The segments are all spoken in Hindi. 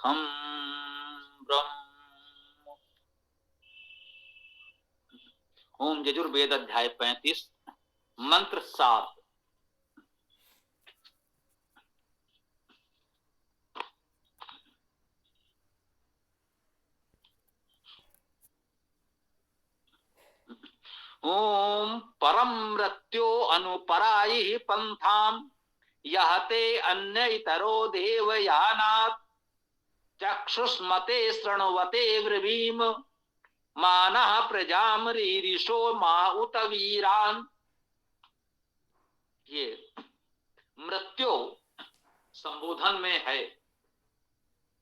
अहम ब्रह्म। ओम यजुर्वेद अध्याय 35 मंत्र 7। ओम परम मृत्यो अनुपरायि पंथाम यहते अन्य इतरो देवयानात् चक्षुष्मते शृण्वते ब्रवीम मानः प्रजाम रीरिषो मा उत वीरान। ये मृत्यु संबोधन में है,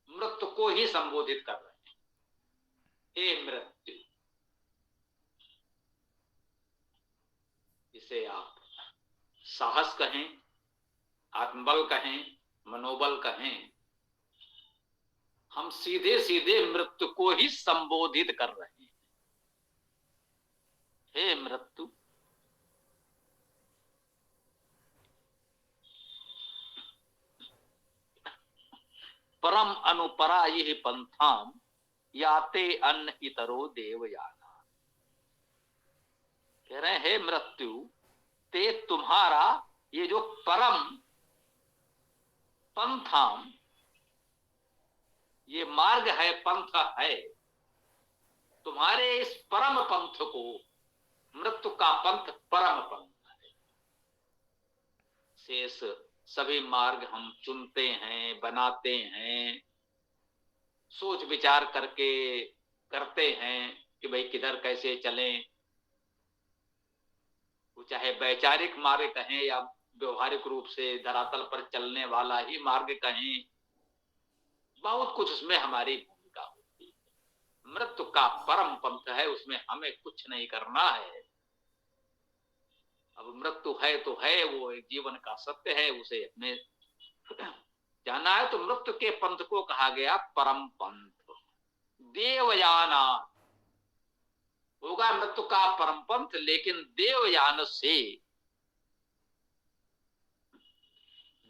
मृत्यु को ही संबोधित कर रहे हैं। हे मृत्यु, इसे आप साहस कहें, आत्मबल कहें, मनोबल कहें, हम सीधे सीधे मृत्यु को ही संबोधित कर रहे हैं। हे मृत्यु, परम अनुपरायि पंथाम याते अन्न इतरो देवयाना। कह रहे हैं हे मृत्यु, ते तुम्हारा ये जो परम पंथाम, ये मार्ग है, पंथ है, तुम्हारे इस परम पंथ को, मृत्यु का पंथ परम पंथ है। शेष सभी मार्ग हम चुनते हैं, बनाते हैं, सोच विचार करके करते हैं कि भाई किधर कैसे चलें। वो चाहे वैचारिक मार्ग कहें या व्यवहारिक रूप से धरातल पर चलने वाला ही मार्ग कहें, बहुत कुछ उसमें हमारी भूमिका होती है। मृत्यु का परम पंथ है, उसमें हमें कुछ नहीं करना है। अब मृत्यु है तो है, वो एक जीवन का सत्य है, उसे अपने जाना है। तो मृत्यु के पंथ को कहा गया परम पंथ। देवयाना होगा मृत्यु का परम पंथ, लेकिन देवयान से,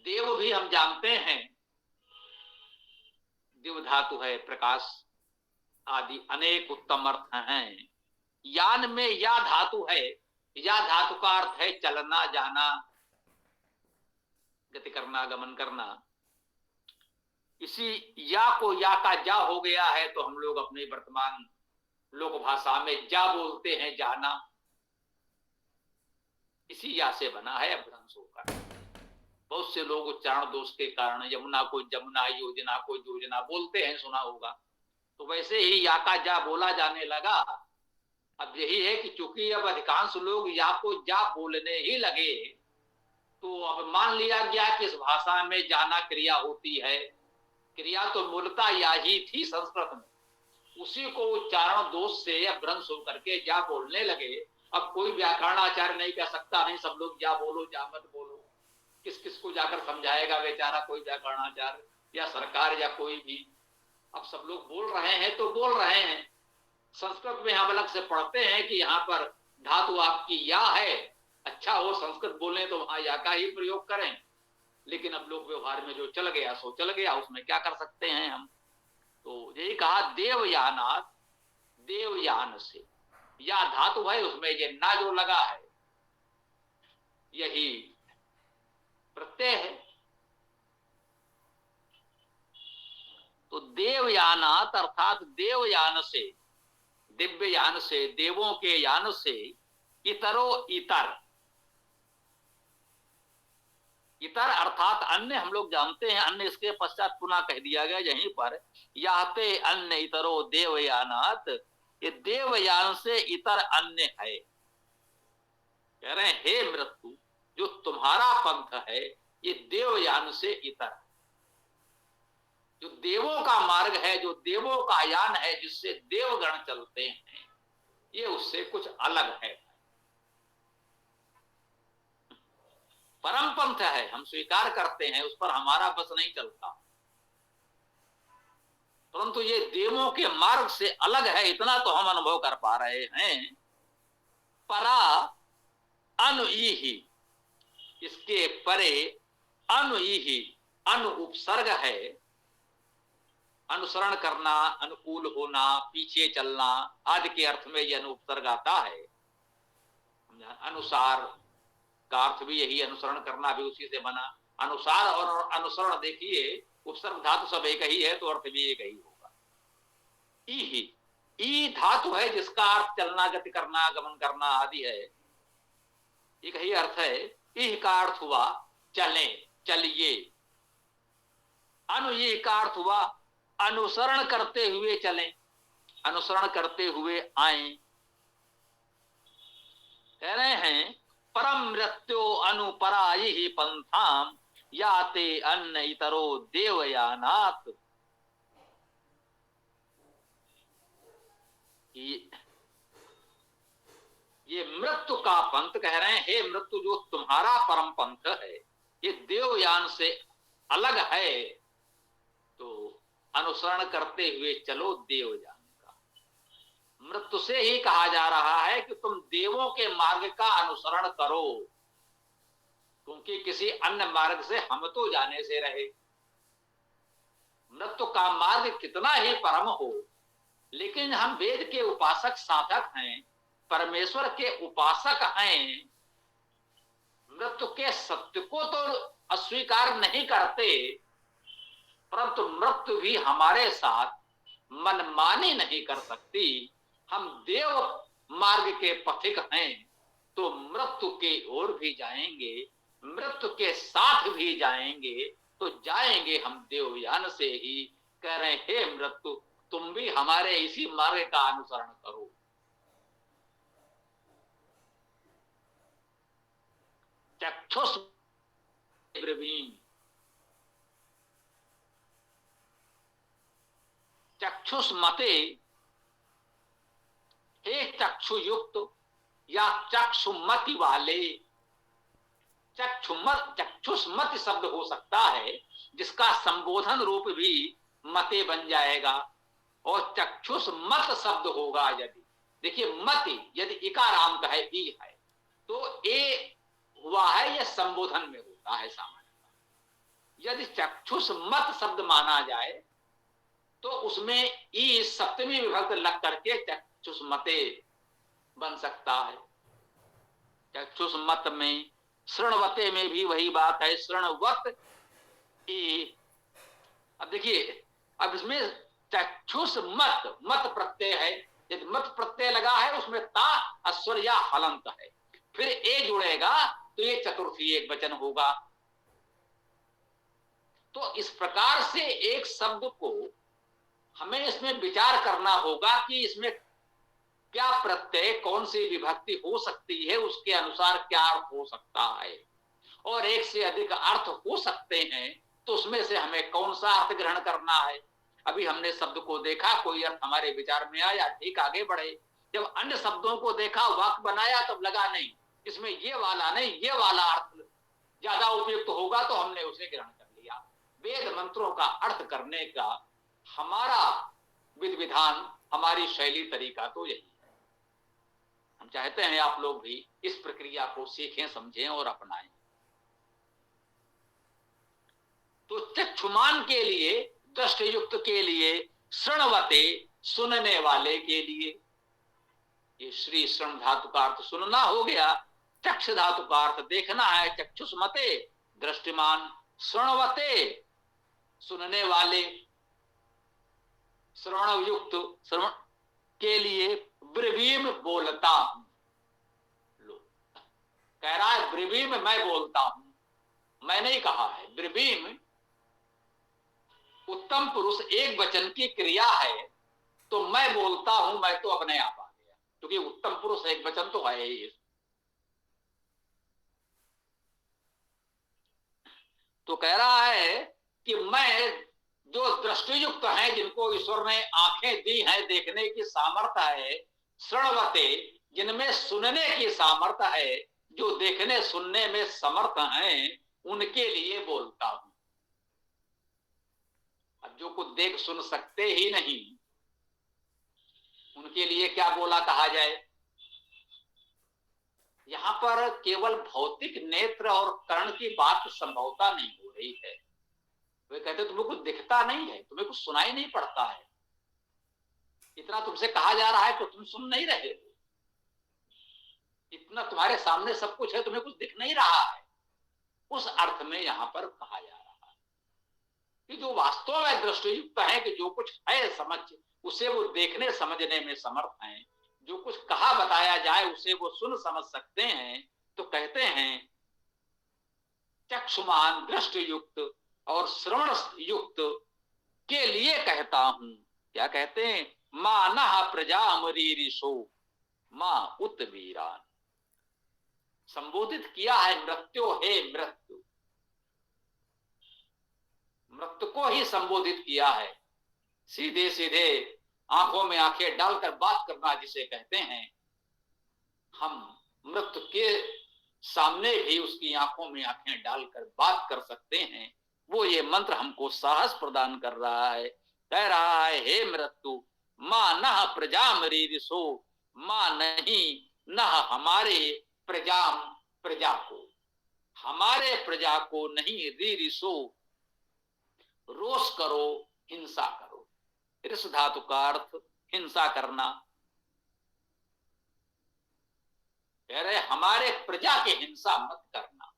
देव भी हम जानते हैं, दिव धातु है, प्रकाश आदि अनेक उत्तम अर्थ हैं। यान में या धातु है, या धातु का अर्थ है चलना, जाना, गति करना, गमन करना। इसी या को या का जा हो गया है, तो हम लोग अपनी वर्तमान लोक भाषा में जा बोलते हैं, जाना। इसी या से बना है अपभ्रंश होकर। बहुत से लोग उच्चारण दोष के कारण यमुना को जमुना, योजना को योजना बोलते हैं, सुना होगा। तो वैसे ही या का जा बोला जाने लगा। अब यही है कि चूंकि अब अधिकांश लोग या को जा बोलने ही लगे, तो अब मान लिया गया कि इस भाषा में जाना क्रिया होती है। क्रिया तो मूलतः या ही थी संस्कृत में, उसी को उच्चारण दोष से अपभ्रंश होकर के जा बोलने लगे। अब कोई व्याकरणाचार्य नहीं कह सकता नहीं सब लोग जा बोलो, जा मत बोलो। किस किस को जाकर समझाएगा बेचारा कोई व्याकरणाचार्य या सरकार या कोई भी। अब सब लोग बोल रहे हैं तो बोल रहे हैं। संस्कृत में हम अलग से पढ़ते हैं कि यहाँ पर धातु आपकी या है, अच्छा हो संस्कृत बोले तो वहां या का ही प्रयोग करें। लेकिन अब लोग व्यवहार में जो चल गया सो चल गया, उसमें क्या कर सकते हैं हम। तो यही कहा देवयानात, देवयान से, या धातु है, उसमें ये ना जो लगा है यही प्रत्यय है। तो देवयानात अर्थात देवयान से, दिव्य यान से, देवों के यान से, इतरो इतर, इतर अर्थात अन्य हम लोग जानते हैं, अन्य इसके पश्चात पुनः कह दिया गया यहीं पर, याते अन्य इतरो देवयानात, ये देवयान से इतर अन्य है। कह रहे हैं हे मृत्यु, जो तुम्हारा पंथ है ये देवयान से इतर, जो देवों का मार्ग है, जो देवों का यान है, जिससे देवगण चलते हैं, ये उससे कुछ अलग है। परम पंथ है, हम स्वीकार करते हैं, उस पर हमारा बस नहीं चलता, परंतु ये देवों के मार्ग से अलग है, इतना तो हम अनुभव कर पा रहे हैं। परा अनुईहि, इसके परे अनुईहि, अनु उपसर्ग है, अनुसरण करना, अनुकूल होना, पीछे चलना आदि के अर्थ में यह अनुपसर्ग आता है। अनुसार का अर्थ भी यही, अनुसरण करना भी उसी से बना। अनुसार और अनुसरण देखिए उपसर्ग धातु सब एक ही है तो अर्थ भी एक ही होगा। ई धातु है जिसका अर्थ चलना, गति करना, गमन करना आदि है, एक ही अर्थ है। इह का अर्थ हुआ चले, चलिए। अनु ये का अर्थ हुआ अनुसरण करते हुए चलें, अनुसरण करते हुए आए। कह रहे हैं परम मृत्यो अनुपरायि ही पंथाम याते अन्न इतरो देवयानात्। ये मृत्यु का पंथ कह रहे हैं, हे मृत्यु जो तुम्हारा परम पंथ है ये देवयान से अलग है, तो अनुसरण करते हुए चलो देवयान का। मृत्यु से ही कहा जा रहा है कि तुम देवों के मार्ग का अनुसरण करो, क्योंकि किसी अन्य मार्ग से हम तो जाने से रहे। मृत्यु का मार्ग कितना ही परम हो, लेकिन हम वेद के उपासक साधक हैं, परमेश्वर के उपासक हैं, मृत्यु के सत्य को तो अस्वीकार नहीं करते, परंतु मृत्यु भी हमारे साथ मनमानी नहीं कर सकती। हम देव मार्ग के पथिक हैं तो मृत्यु के ओर भी जाएंगे, मृत्यु के साथ भी जाएंगे, तो जाएंगे हम देवयान से ही। कह रहे हे मृत्यु तुम भी हमारे इसी मार्ग का अनुसरण करो। चक्षुष ब्रवीम, चक्षुष मते, हे चक्षु युक्त या चक्षुमति वाले। चक्षुष्मति शब्द हो सकता है जिसका संबोधन रूप भी मते बन जाएगा, और चक्षुष्मत शब्द होगा यदि, देखिए मति यदि इकारांत है, ई है, तो ए हुआ है, यह संबोधन में होता है सामान्य। यदि चक्षुष्मत शब्द माना जाए तो उसमें ई सप्तमी विभक्त लग करके चक्षुष्मते बन सकता है। चक्षुष्मत में, श्रृणवते में भी वही बात है, श्रृणवत ई। अब देखिए, अब इसमें चक्षुष्मत मत प्रत्यय है, यदि मत प्रत्यय लगा है उसमें ता अस्वर या हलंत है, फिर ए जुड़ेगा तो ये चतुर्थी एक वचन होगा। तो इस प्रकार से एक शब्द को हमें इसमें विचार करना होगा कि इसमें क्या प्रत्यय, कौन सी विभक्ति हो सकती है, उसके अनुसार क्या अर्थ हो सकता है, और एक से अधिक अर्थ हो सकते हैं, तो उसमें से हमें कौन सा अर्थ ग्रहण करना है। अभी हमने शब्द को देखा, कोई अर्थ हमारे विचार में आया, ठीक आगे बढ़े। जब अन्य शब्दों को देखा, वाक्य बनाया, तब लगा नहीं इसमें ये वाला नहीं, ये वाला अर्थ ज्यादा उपयुक्त होगा, तो हमने उसे ग्रहण कर लिया। वेद मंत्रों का अर्थ करने का हमारा विधि विधान, हमारी शैली, तरीका तो यही है। हम चाहते हैं आप लोग भी इस प्रक्रिया को सीखें, समझें और अपनाएं। तो चक्षुमान के लिए, दृष्टियुक्त के लिए, श्रृणवते सुनने वाले के लिए, ये श्री श्रृण धातु का अर्थ सुनना हो गया, चक्ष धातु का अर्थ देखना है, चक्षुष्मते दृष्टिमान, श्रृणवते सुनने वाले, श्रवण युक्त श्रवण के लिए ब्रवीम बोलता हूं। लो, कह रहा है ब्रवीम मैं बोलता हूं, मैं नहीं कहा है। ब्रवीम उत्तम पुरुष एक वचन की क्रिया है, तो मैं बोलता हूं, मैं तो अपने आप आ गया, क्योंकि उत्तम पुरुष एक वचन तो है ही। तो कह रहा है कि मैं, जो दृष्टियुक्त हैं, जिनको ईश्वर ने आंखें दी हैं, देखने की सामर्थ्य है, श्रवणवते जिनमें सुनने की सामर्थ्य है, जो देखने सुनने में समर्थ हैं, उनके लिए बोलता हूं। अब जो कुछ देख सुन सकते ही नहीं, उनके लिए क्या बोला कहा जाए। यहां पर केवल भौतिक नेत्र और कर्ण की बात संभवता नहीं हो रही है। वे कहते तुमको कुछ दिखता दिखता नहीं है, तुम्हें कुछ सुनाई नहीं पड़ता है, इतना तुमसे कहा जा रहा है तो तुम सुन नहीं रहे हो, इतना तुम्हारे सामने सब कुछ है, तुम्हें कुछ दिख नहीं रहा है। उस अर्थ में यहां पर कहा जा रहा है कि जो वास्तव में दृष्टियुक्त है, कि जो कुछ है समझ उसे वो देखने समझने में समर्थ हैं, जो कुछ कहा बताया जाए उसे वो सुन समझ सकते हैं, तो कहते हैं चक्षुमान दृष्टियुक्त और श्रवण युक्त के लिए कहता हूं। क्या कहते हैं? मानः प्रजा मरीरिषो मां उत वीरान। संबोधित किया है मृत्यु, हे मृत्यु, मृत्यु को ही संबोधित किया है। सीधे सीधे आंखों में आंखें डालकर बात करना जिसे कहते हैं, हम मृत्यु के सामने भी उसकी आंखों में आंखें डालकर बात कर सकते हैं। वो ये मंत्र हमको साहस प्रदान कर रहा है, कह रहा है हे मृत्यु, मां नह प्रजा मरीरिसो, मां नहीं नह हमारे प्रजा को, हमारे प्रजा को नहीं रीरिसो, रोष करो, हिंसा करो। रिस धातु का अर्थ हिंसा करना। कह रहे हमारे प्रजा की हिंसा मत करना।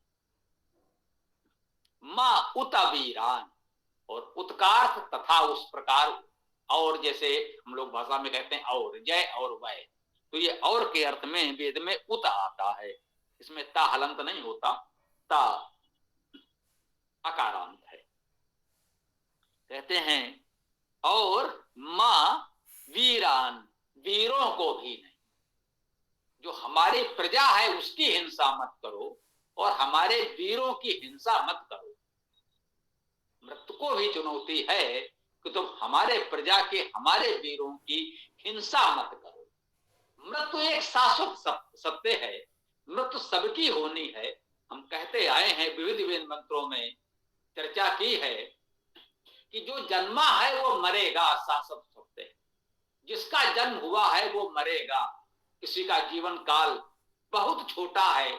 मां उत वीरान, और उत्कार्थ तथा उस प्रकार, और जैसे हम लोग भाषा में कहते हैं और, जय और वय, तो ये और के अर्थ में वेद में उत आता है, इसमें ता हलंत नहीं होता, ता अकारांत है। कहते हैं और मां वीरान, वीरों को भी नहीं, जो हमारी प्रजा है उसकी हिंसा मत करो और हमारे वीरों की हिंसा मत करो। मृत्यु को भी चुनौती है कि तुम हमारे प्रजा के, हमारे वीरों की हिंसा मत करो। मृत्यु एक शाश्वत सत्य है, मृत्यु सबकी होनी है। हम कहते आए हैं, विविध विभिन्न मंत्रों में चर्चा की है कि जो जन्मा है वो मरेगा, शाश्वत सत्य है। जिसका जन्म हुआ है वो मरेगा। किसी का जीवन काल बहुत छोटा है,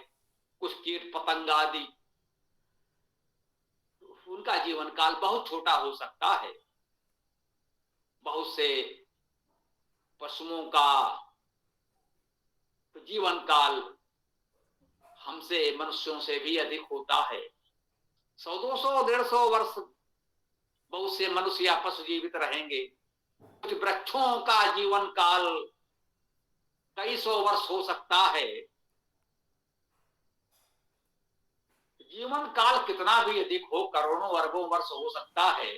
कुछ कीट पतंग आदि, उनका जीवन काल बहुत छोटा हो सकता है। बहुत से पशुओं का जीवन काल हमसे, मनुष्यों से भी अधिक होता है। 100, 200, 150 वर्ष बहुत से मनुष्य या पशु जीवित रहेंगे। कुछ वृक्षों का जीवन काल कई सौ वर्ष हो सकता है। जीवन काल कितना भी अधिक हो, करोड़ों अरबों वर्ष हो सकता है।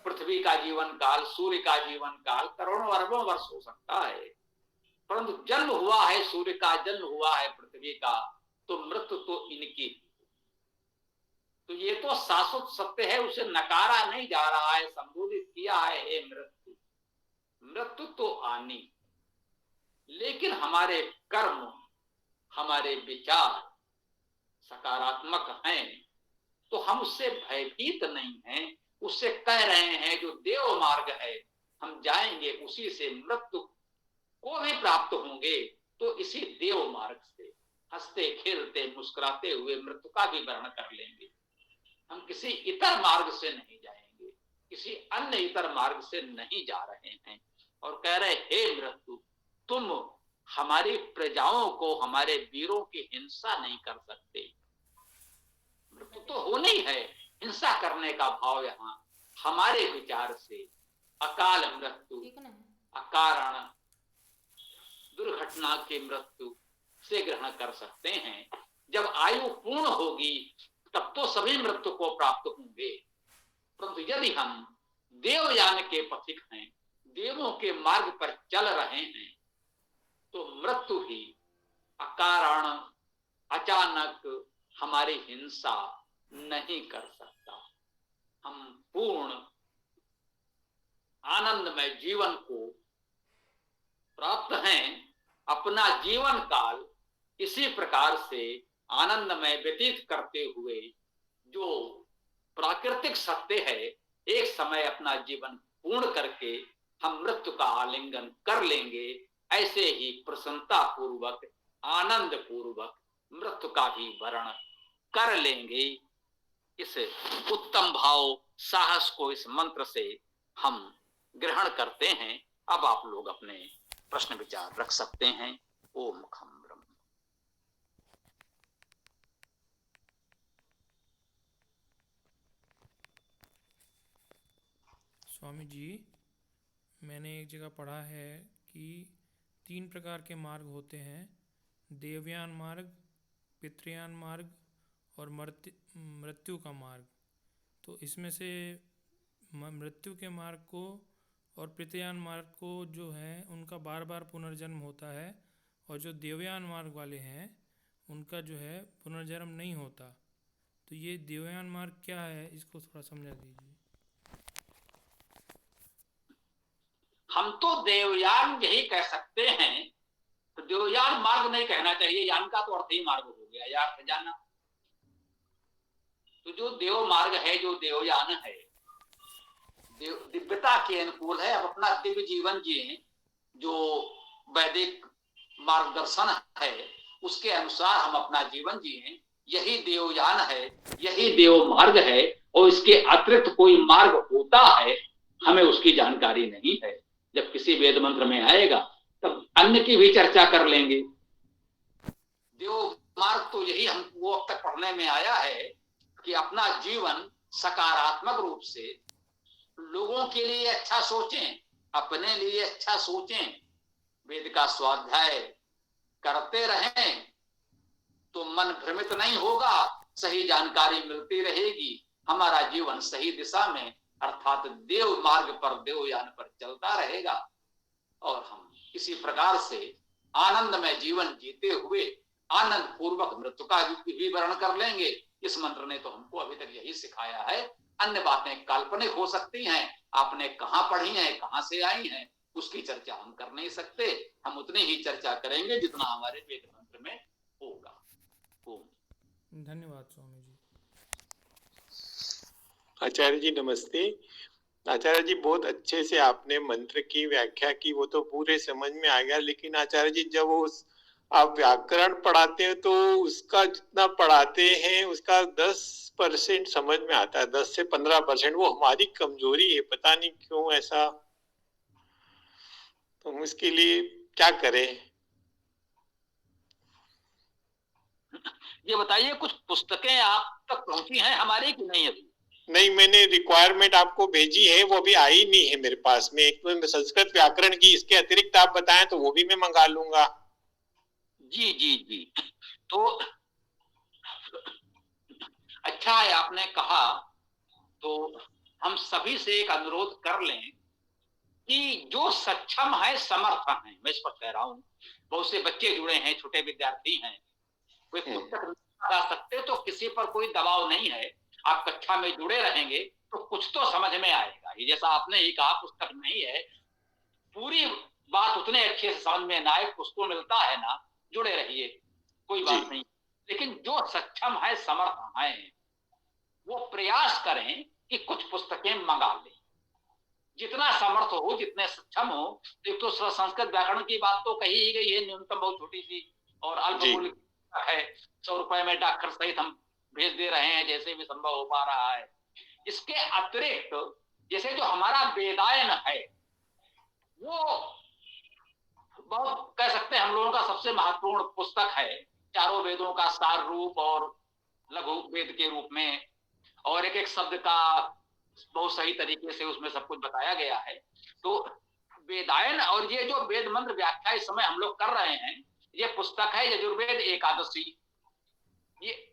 पृथ्वी का जीवन काल, सूर्य का जीवन काल करोड़ों अरबों वर्ष हो सकता है। परंतु जन्म हुआ है सूर्य का, जन्म हुआ है पृथ्वी का, तो मृत्यु तो इनकी। तो ये तो शाश्वत सत्य है, उसे नकारा नहीं जा रहा है, संबोधित किया है हे मृत्यु। मृत्यु तो आनी, लेकिन हमारे कर्म, हमारे विचार सकारात्मक हैं तो हम उससे भयभीत नहीं हैं। उससे कह रहे हैं जो देव मार्ग है हम जाएंगे, उसी से मृत्यु को भी प्राप्त होंगे। तो इसी देव मार्ग से हंसते खेलते मुस्कुराते हुए मृत्यु का भी वर्ण कर लेंगे। हम किसी इतर मार्ग से नहीं जाएंगे, किसी अन्य इतर मार्ग से नहीं जा रहे हैं। और कह रहे हे मृत्यु, तुम हमारी प्रजाओं को, हमारे वीरों की हिंसा नहीं कर सकते। मृत्यु तो होनी है, हिंसा करने का भाव यहाँ हमारे विचार से अकाल मृत्यु, अकारण दुर्घटना की मृत्यु से ग्रहण कर सकते हैं। जब आयु पूर्ण होगी तब तो सभी मृत्यु को प्राप्त होंगे। परंतु यदि हम देवयान के पथिक हैं, देवों के मार्ग पर चल रहे हैं, तो मृत्यु ही अकारण अचानक हमारी हिंसा नहीं कर सकता। हम पूर्ण आनंदमय जीवन को प्राप्त हैं। अपना जीवन काल इसी प्रकार से आनंदमय व्यतीत करते हुए, जो प्राकृतिक सत्य है, एक समय अपना जीवन पूर्ण करके हम मृत्यु का आलिंगन कर लेंगे। ऐसे ही प्रसन्नता पूर्वक, आनंद पूर्वक मृत्यु का भी वर्ण कर लेंगे। इस उत्तम भाव साहस को इस मंत्र से हम ग्रहण करते हैं। अब आप लोग अपने प्रश्न विचार रख सकते हैं। ओम खम ब्रह्म। स्वामी जी, मैंने एक जगह पढ़ा है कि 3 प्रकार के मार्ग होते हैं, देवयान मार्ग, पितृयान मार्ग और मृत्यु का मार्ग। तो इसमें से मृत्यु के मार्ग को और पितृयान मार्ग को जो है उनका बार बार पुनर्जन्म होता है, और जो देवयान मार्ग वाले हैं उनका जो है पुनर्जन्म नहीं होता। तो ये देवयान मार्ग क्या है, इसको थोड़ा समझा दीजिए। हम तो देवयान यही कह सकते हैं, तो देवयान मार्ग नहीं कहना चाहिए, यान का तो अर्थ ही मार्ग हो गया, या अर्थ जाना। तो जो देव मार्ग है, जो देवयान है, दिव्यता के अनुकूल है। अब अपना दिव्य जीवन जिए, जो वैदिक मार्गदर्शन है उसके अनुसार हम अपना जीवन जिए, यही देवयान है, यही देव मार्ग है। और इसके अतिरिक्त कोई मार्ग होता है, हमें उसकी जानकारी नहीं है। जब किसी वेद मंत्र में आएगा तब अन्य की भी चर्चा कर लेंगे। देव मार्ग तो यही हमको अब तक पढ़ने में आया है कि अपना जीवन सकारात्मक रूप से लोगों के लिए अच्छा सोचें, अपने लिए अच्छा सोचें, वेद का स्वाध्याय करते रहें तो मन भ्रमित नहीं होगा, सही जानकारी मिलती रहेगी, हमारा जीवन सही दिशा में अर्थात देव मार्ग पर, देवयान पर चलता रहेगा। और हम इसी प्रकार से आनंदमय जीवन जीते हुए आनंद पूर्वक मृत्यु का भी वर्ण कर लेंगे। इस मंत्र ने तो हमको अभी तक यही सिखाया है। अन्य बातें काल्पनिक हो सकती हैं, आपने कहाँ पढ़ी हैं, कहाँ से आई हैं, उसकी चर्चा हम कर नहीं सकते। हम उतनी ही चर्चा करेंगे जितना हमारे वेद मंत्र में होगा। धन्यवाद स्वामी जी। आचार्य जी नमस्ते। आचार्य जी बहुत अच्छे से आपने मंत्र की व्याख्या की, वो तो पूरे समझ में आ गया। लेकिन आचार्य जी जब वो आप व्याकरण पढ़ाते हैं तो उसका जितना पढ़ाते हैं उसका 10% समझ में आता है, 10 से 15%। वो हमारी कमजोरी है, पता नहीं क्यों ऐसा। तो हम इसके लिए क्या करें? ये बताइए, कुछ पुस्तकें आप तक पहुंची हैं हमारी कि नहीं अभी? नहीं, मैंने रिक्वायरमेंट आपको भेजी है, वो भी आई नहीं है मेरे पास में। एक तो संस्कृत व्याकरण की, इसके अतिरिक्त आप बताएं तो वो भी मैं मंगा लूंगा। जी जी जी, तो अच्छा है आपने कहा। तो हम सभी से एक अनुरोध कर लें कि जो सक्षम है, समर्थ है, मैं इस पर कह रहा हूँ, बहुत से बच्चे जुड़े हैं, छोटे विद्यार्थी हैं, वे पुस्तक नहीं लगा सकते, तो किसी पर कोई दबाव नहीं है। आप कक्षा में जुड़े रहेंगे तो कुछ तो समझ में आएगा। ये जैसा आपने ही कहा, पुस्तक नहीं है, पूरी बात उतने अच्छे से समझ में ना आए, कुछ तो मिलता है ना, जुड़े रहिए, कोई बात नहीं। लेकिन जो सक्षम है, समर्थ है, वो प्रयास करें कि कुछ पुस्तकें मंगा लें, जितना समर्थ हो, जितने सक्षम हो। एक तो संस्कृत व्याकरण की बात तो कही ही गई है, न्यूनतम बहुत छोटी सी और अल्प मूल्य है। 100 रुपए में डाकघर सहित हम भेज दे रहे हैं, जैसे भी संभव हो पा रहा है। इसके अतिरिक्त जैसे जो हमारा वेदायन है, वो बहुत कह सकते हैं हम लोगों का सबसे महत्वपूर्ण पुस्तक है। चारों वेदों का सार रूप और लघु वेद के रूप में, और एक एक शब्द का बहुत सही तरीके से उसमें सब कुछ बताया गया है। तो वेदायन और ये जो वेद मंत्र व्याख्या इस समय हम लोग कर रहे हैं, ये पुस्तक है यजुर्वेद एकादशी। ये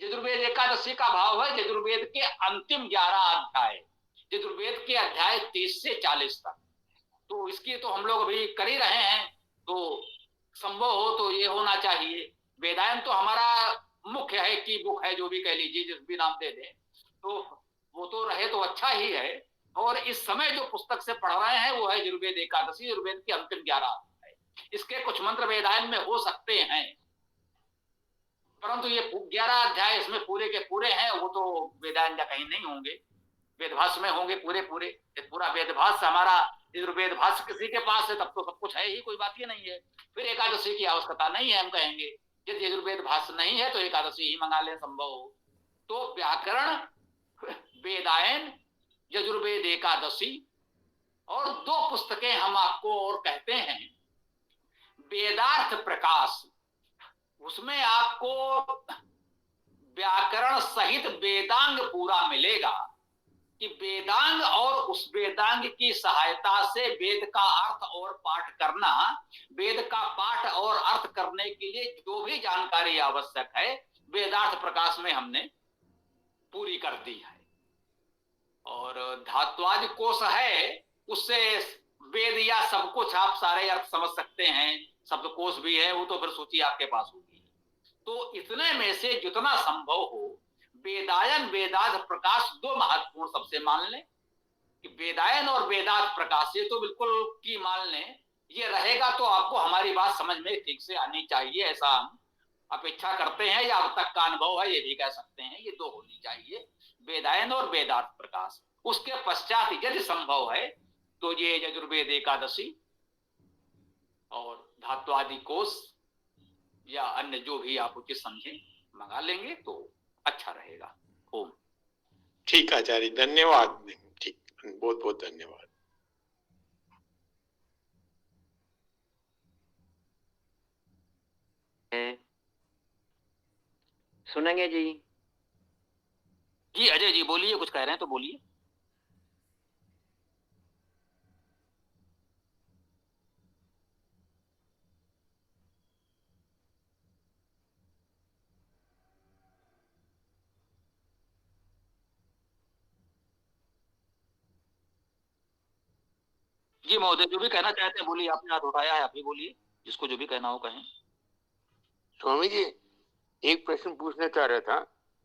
यजुर्वेद एकादशी का भाव है यजुर्वेद के अंतिम 11 अध्याय, यजुर्वेद के अध्याय 30 से 40 तक। तो इसकी तो हम लोग अभी कर ही रहे हैं, तो संभव हो तो ये होना चाहिए। वेदायन तो हमारा मुख्य है कि बुक है, जो भी कह लीजिए, जिस भी नाम दे दें, तो वो तो रहे तो अच्छा ही है। और इस समय जो पुस्तक से पढ़ रहे हैं वो है यजुर्वेद एकादशी, यजुर्वेद के अंतिम 11 अध्याय। इसके कुछ मंत्र वेदायन में हो सकते हैं, परंतु ये 11 अध्याय इसमें पूरे के पूरे हैं, वो तो वेदायन या कहीं नहीं होंगे, वेदभाष्य में होंगे पूरे पूरे। पूरा वेदभाष्य हमारा यजुर्वेद भाष्य किसी के पास है तब तो सब कुछ है ही, कोई बात ही नहीं है। फिर एकादशी की आवश्यकता नहीं है, हम कहेंगे। यदि यजुर्वेद भाष्य नहीं है तो एकादशी ही मंगा ले, संभव हो तो। व्याकरण वेदायन, यजुर्वेद एकादशी, और 2 पुस्तकें हम आपको और कहते हैं। वेदार्थ प्रकाश, उसमें आपको व्याकरण सहित वेदांग पूरा मिलेगा कि वेदांग और उस वेदांग की सहायता से वेद का अर्थ और पाठ करना, वेद का पाठ और अर्थ करने के लिए जो भी जानकारी आवश्यक है वेदार्थ प्रकाश में हमने पूरी कर दी है। और धात्वादि कोश है, उससे वेद या सब कुछ आप सारे अर्थ समझ सकते हैं। शब्दकोश भी है, वो तो फिर सूची आपके पास होगी। तो इतने में से जितना संभव हो वेदायन वेदार्थ प्रकाश 2 महत्वपूर्ण सबसे मान लें कि वेदायन और वेदार्थ प्रकाश, ये तो बिल्कुल की मान लें। ये रहेगा तो आपको हमारी बात समझ में ठीक से आनी चाहिए, ऐसा हम अपेक्षा करते हैं, या अब तक का अनुभव है ये भी कह सकते हैं। ये 2 होनी चाहिए, वेदायन और वेदार्थ प्रकाश। उसके पश्चात यदि संभव है तो ये यजुर्वेद एकादशी और धात्वादि कोश या अन्य जो भी आप उचित समझें मंगा लेंगे तो अच्छा रहेगा। ओम। ठीक आचार्य, धन्यवाद। ठीक, बहुत बहुत धन्यवाद। सुनेंगे जी? जी अजय जी बोलिए, कुछ कह रहे हैं तो बोलिए। जी महोदय, जो भी कहना चाहते हैं बोलिए, आपने हाथ उठाया है, आप ही बोलिए, जिसको जो भी कहना हो कहें। स्वामी जी, एक प्रश्न पूछना चाह रहा था।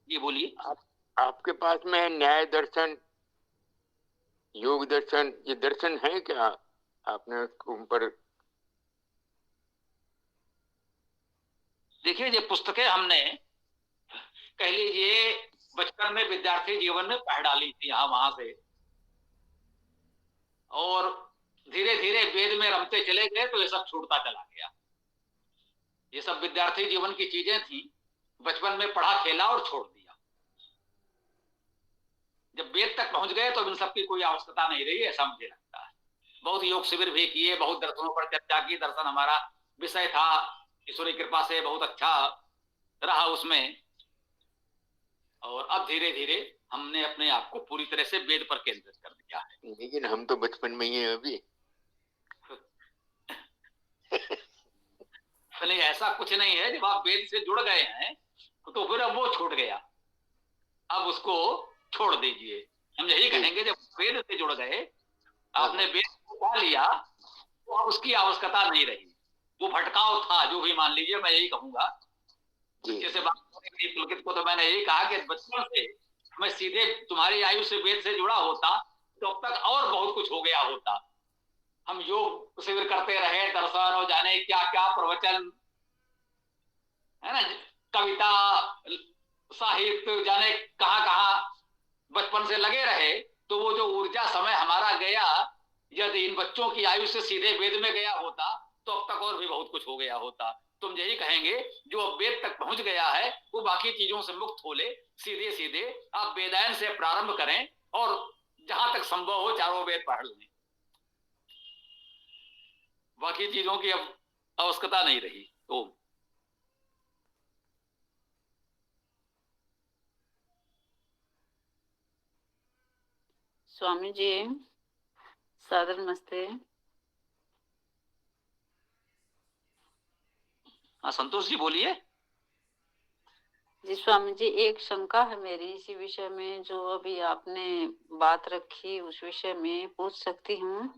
जी बोलिए। आपके पास में न्याय दर्शन, योग दर्शन, ये दर्शन है क्या? आपने उसको उन पर देखिए, ये पुस्तकें हमने कह लीजिए बचपन में विद्यार्थी जीवन में पढ़ डाली थी यहाँ वहां से, और धीरे धीरे वेद में रमते चले गए तो ये सब छूटता चला गया। ये सब विद्यार्थी जीवन की चीजें थी, बचपन में पढ़ा खेला और छोड़ दिया। जब वेद तक पहुंच गए तो इन सब की कोई आवश्यकता नहीं रही, ऐसा मुझे लगता है। बहुत योग शिविर भी किए, बहुत दर्शनों पर चर्चा की, दर्शन हमारा विषय था, ईश्वरी कृपा से बहुत अच्छा रहा उसमें। और अब धीरे धीरे हमने अपने आप को पूरी तरह से वेद पर केंद्रित कर दिया है। लेकिन हम तो बचपन में ही हैं अभी। नहीं, ऐसा कुछ नहीं है। जब आप वेद से जुड़ गए हैं तो फिर अब वो छूट गया, अब उसको छोड़ दीजिए। हम यही कहेंगे, जब वेद से जुड़ गए, आपने वेद को पा लिया तो अब उसकी आवश्यकता नहीं रही। वो भटकाव था जो भी मान लीजिए, मैं यही कहूंगा। जैसे बात पुलकित को तो मैंने यही कहा कि बचपन से मैं सीधे तुम्हारी आयु से वेद से जुड़ा होता तो अब तक और बहुत कुछ हो गया होता। हम योग शिविर करते रहे, दर्शन और जाने क्या क्या प्रवचन, है ना, कविता, साहित्य, जाने कहाँ कहाँ बचपन से लगे रहे। तो वो जो ऊर्जा समय हमारा गया, यदि इन बच्चों की आयु से सीधे वेद में गया होता तो अब तक और भी बहुत कुछ हो गया होता। तुम यही कहेंगे, जो अब वेद तक पहुंच गया है वो बाकी चीजों से मुक्त हो ले, सीधे सीधे आप वेदायन से प्रारंभ करें और जहां तक संभव हो चारों वेद पढ़ लें। बाकी चीजों की अब आवश्यकता नहीं रही। ओम। स्वामी जी सादर नमस्ते। हाँ संतोष जी बोलिए। जी स्वामी जी, एक शंका है मेरी इसी विषय में, जो अभी आपने बात रखी उस विषय में पूछ सकती हूँ?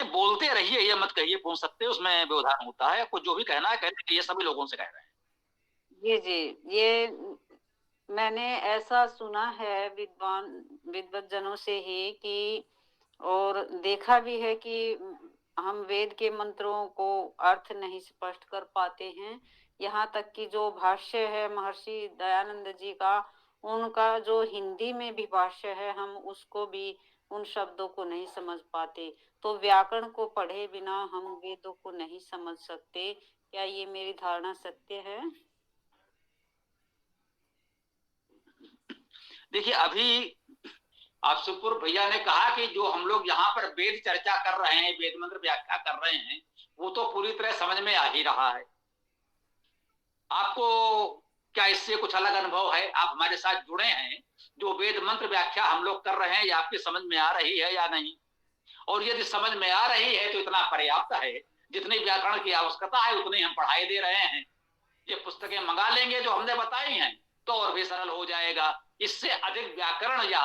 बोलते रहिए, ये मत कहिए पूछ सकते, उसमें व्यवधान होता है। आपको जो भी कहना है कहने, ये सभी लोगों से कह रहे हैं। जी जी, ये मैंने ऐसा सुना है विद्वज्जनों से ही कि, और देखा भी है कि हम वेद के मंत्रों को अर्थ नहीं स्पष्ट कर पाते हैं। यहाँ तक कि जो भाष्य है महर्षि दयानंद जी का, उनका जो हिंदी में भी भाष्य है, हम उसको भी उन शब्दों को नहीं समझ पाते। तो व्याकरण को पढ़े बिना हम वेदों को नहीं समझ सकते। क्या ये मेरी धारणा सत्य है? देखिए, अभी आपसे भैया ने कहा कि जो हम लोग यहाँ पर वेद चर्चा कर रहे हैं, वेद मंत्र व्याख्या कर रहे हैं, वो तो पूरी तरह समझ में आ ही रहा है। आपको क्या इससे कुछ अलग अनुभव है? आप हमारे साथ जुड़े हैं, जो वेद मंत्र व्याख्या हम लोग कर रहे हैं, ये आपकी समझ में आ रही है या नहीं? और यदि समझ में आ रही है तो इतना पर्याप्त है। जितनी व्याकरण की आवश्यकता है उतनी हम पढ़ाई दे रहे हैं। ये पुस्तकें मंगा लेंगे जो हमने बताई हैं तो और भी सरल हो जाएगा। इससे अधिक व्याकरण या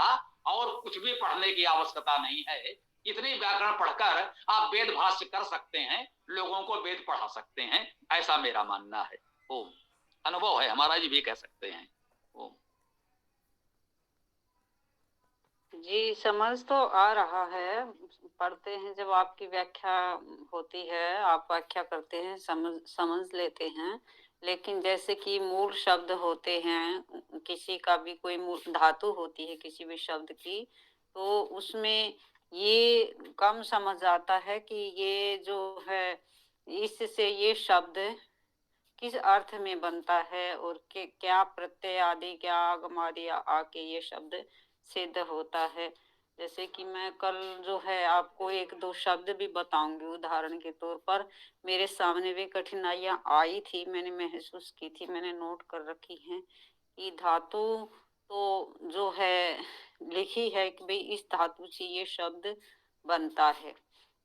और कुछ भी पढ़ने की आवश्यकता नहीं है। इतनी व्याकरण पढ़कर आप वेद भाष्य कर सकते हैं, लोगों को वेद पढ़ा सकते हैं, ऐसा मेरा मानना है। ओम। अनुभव है हमारा, जी भी कह सकते हैं। ओम। जी, समझ तो आ रहा है। पढ़ते हैं जब आपकी व्याख्या होती है, आप व्याख्या करते हैं, समझ लेते हैं। लेकिन जैसे कि मूल शब्द होते हैं, किसी का भी कोई मूल धातु होती है किसी भी शब्द की, तो उसमें ये कम समझ आता है कि ये जो है, इससे ये शब्द किस अर्थ में बनता है और क्या प्रत्यय आदि, क्या आगम आदि आके ये शब्द सिद्ध होता है। जैसे कि मैं कल जो है आपको 1-2 शब्द भी बताऊंगी उदाहरण के तौर पर। मेरे सामने भी कठिनाइयां आई थी, मैंने महसूस की थी, मैंने नोट कर रखी हैं कि धातु तो जो है लिखी है कि भाई इस धातु से ये शब्द बनता है,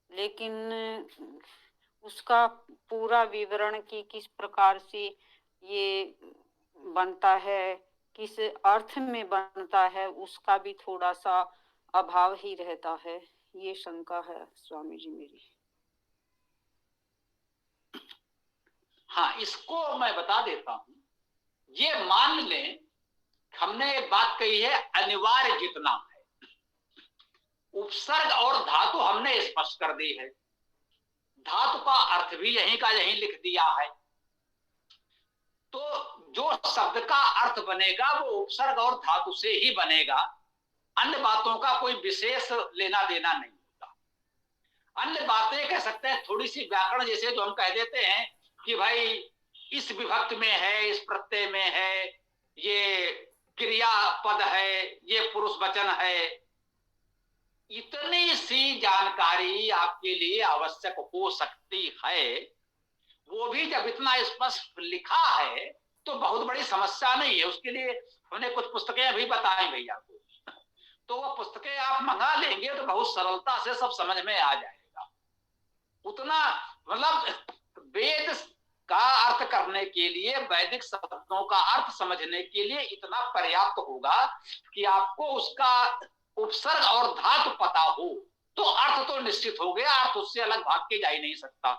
लेकिन उसका पूरा विवरण कि किस प्रकार से ये बनता है, किस अर्थ में बनता है, उसका भी थोड़ा सा अभाव ही रहता है। ये शंका है स्वामी जी मेरी। हाँ, इसको मैं बता देता हूं। ये मान लें, हमने एक बात कही है, अनिवार्य जितना है, उपसर्ग और धातु हमने स्पष्ट कर दी है। धातु का अर्थ भी यहीं का यहीं लिख दिया है। तो जो शब्द का अर्थ बनेगा वो उपसर्ग और धातु से ही बनेगा। अन्य बातों का कोई विशेष लेना देना नहीं होता। अन्य बातें कह सकते हैं थोड़ी सी व्याकरण, जैसे जो हम कह देते हैं कि भाई इस विभक्त में है, इस प्रत्यय में है, ये क्रिया पद है, ये पुरुष वचन है। इतनी सी जानकारी आपके लिए आवश्यक हो सकती है। वो भी जब इतना स्पष्ट लिखा है तो बहुत बड़ी समस्या नहीं है। उसके लिए हमने कुछ पुस्तकें अभी बताई भैया को, तो वो पुस्तकें आप मंगा लेंगे तो बहुत सरलता से सब समझ में आ जाएगा। उतना मतलब वेद का अर्थ करने के लिए, वैदिक शब्दों का अर्थ समझने के लिए इतना पर्याप्त होगा कि आपको उसका उपसर्ग और धातु पता हो तो अर्थ तो निश्चित हो गया, अर्थ उससे अलग भाग के जा ही नहीं सकता।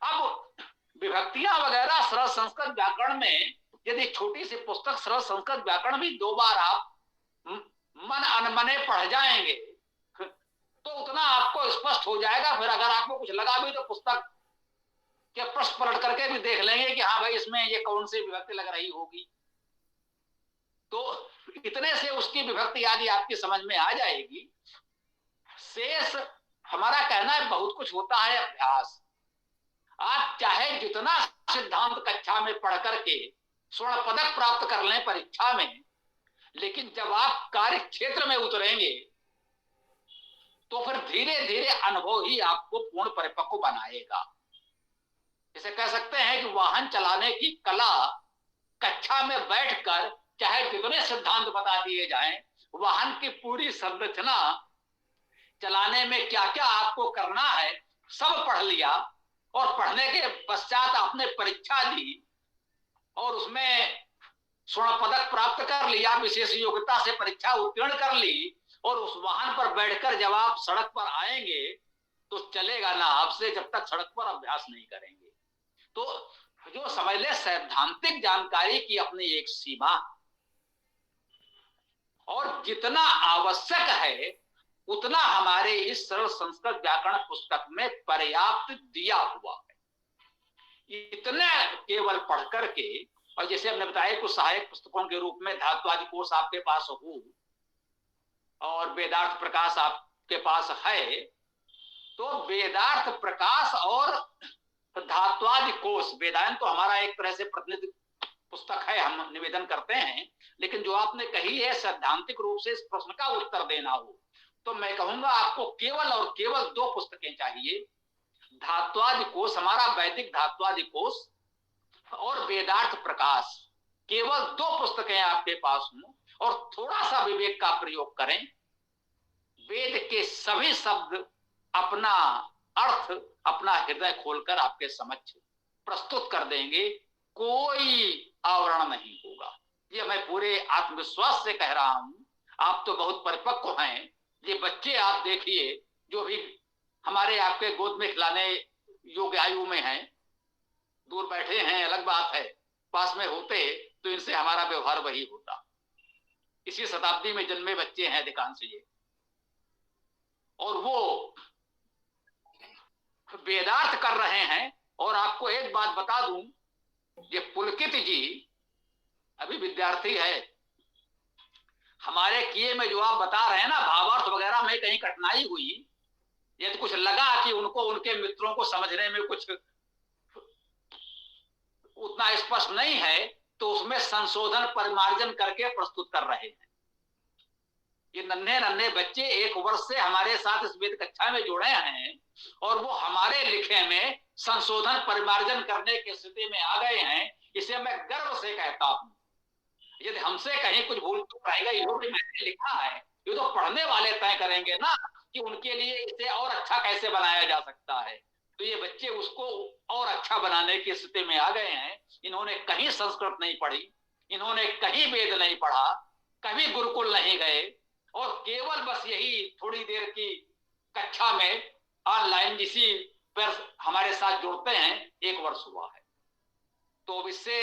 अब विभक्तियां वगैरह सरल संस्कृत व्याकरण में, यदि छोटी सी पुस्तक सरल संस्कृत व्याकरण भी 2 बार आप मन अनमने पढ़ जाएंगे तो उतना आपको स्पष्ट हो जाएगा। फिर अगर आपको कुछ लगा भी तो पुस्तक के पृष्ठ पलट करके भी देख लेंगे कि हाँ भाई इसमें ये कौन सी विभक्ति लग रही होगी। तो इतने से उसकी विभक्ति आदि आपकी समझ में आ जाएगी। शेष हमारा कहना है बहुत कुछ होता है अभ्यास। आप चाहे जितना सिद्धांत कक्षा में पढ़ करके स्वर्ण पदक प्राप्त कर लें परीक्षा में, लेकिन जब आप कार्य क्षेत्र में उतरेंगे तो फिर धीरे धीरे अनुभव ही आपको पूर्ण परिपक्व बनाएगा। इसे कह सकते हैं कि वाहन चलाने की कला कक्षा में बैठकर चाहे कितने सिद्धांत बता दिए जाएं, वाहन की पूरी संरचना चलाने में क्या क्या आपको करना है सब पढ़ लिया, और पढ़ने के पश्चात आपने परीक्षा दी और उसमें स्वर्ण पदक प्राप्त कर लिया, विशेष योग्यता से परीक्षा उत्तीर्ण कर ली, और उस वाहन पर बैठकर जब आप सड़क पर आएंगे तो चलेगा ना आपसे जब तक सड़क पर अभ्यास नहीं करेंगे। तो जो समझ ले, सैद्धांतिक जानकारी की अपनी एक सीमा, और जितना आवश्यक है उतना हमारे इस सरल संस्कृत व्याकरण पुस्तक में पर्याप्त दिया हुआ है। इतना केवल पढ़ करके, और जैसे हमने बताया कुछ सहायक पुस्तकों के रूप में धात्वादि कोश आपके पास हो और वेदार्थ प्रकाश आपके पास है, तो वेदार्थ प्रकाश और धात्वादि कोश, वेदांत तो हमारा एक तरह से प्रतिनिधि पुस्तक है, हम निवेदन करते हैं, लेकिन जो आपने कही है सैद्धांतिक रूप से इस प्रश्न का उत्तर देना हो, तो मैं कहूंगा आपको केवल और केवल 2 पुस्तकें चाहिए। धात्वादि कोश, हमारा वैदिक धात्वादि कोश और वेदार्थ प्रकाश, केवल 2 पुस्तकें आपके पास हों और थोड़ा सा विवेक का प्रयोग करें। वेद के सभी शब्द अपना अर्थ, अपना हृदय खोलकर आपके समक्ष प्रस्तुत कर देंगे, कोई आवरण नहीं होगा। ये मैं पूरे आत्मविश्वास से कह रहा हूं। आप तो बहुत परिपक्व हैं, ये बच्चे आप देखिए जो भी हमारे आपके गोद में खिलाने योग्य आयु में हैं, दूर बैठे हैं अलग बात है, पास में होते तो इनसे हमारा व्यवहार वही होता। इसी शताब्दी में जन्मे बच्चे हैं अधिकांश ये, और वो वेदार्थ कर रहे हैं। और आपको एक बात बता दूं, ये पुलकित जी अभी विद्यार्थी है, हमारे किए में जो आप बता रहे हैं ना भावार्थ वगैरह में कहीं कठिनाई हुई, ये तो कुछ लगा कि उनको उनके मित्रों को समझने में कुछ उतना स्पष्ट नहीं है, तो उसमें संशोधन परिमार्जन करके प्रस्तुत कर रहे हैं। ये नन्हे नन्हे बच्चे 1 वर्ष से हमारे साथ इस वेद कक्षा में जुड़े हैं और वो हमारे लिखे में संशोधन परिमार्जन करने की स्थिति में आ गए हैं। इसे मैं गर्व से कहता हूं। यदि हमसे कहीं कुछ भूल चूक रह गई हो कि मैंने लिखा है, ये तो पढ़ने वाले तय करेंगे ना कि उनके लिए इसे और अच्छा कैसे बनाया जा सकता है। तो ये बच्चे उसको और अच्छा बनाने की स्थिति में आ गए हैं। इन्होंने कहीं संस्कृत नहीं पढ़ी, इन्होंने कहीं वेद नहीं पढ़ा, कभी गुरुकुल नहीं गए, और केवल बस यही थोड़ी देर की कक्षा में ऑनलाइन जिसी पर हमारे साथ जुड़ते हैं 1 वर्ष हुआ है। तो इससे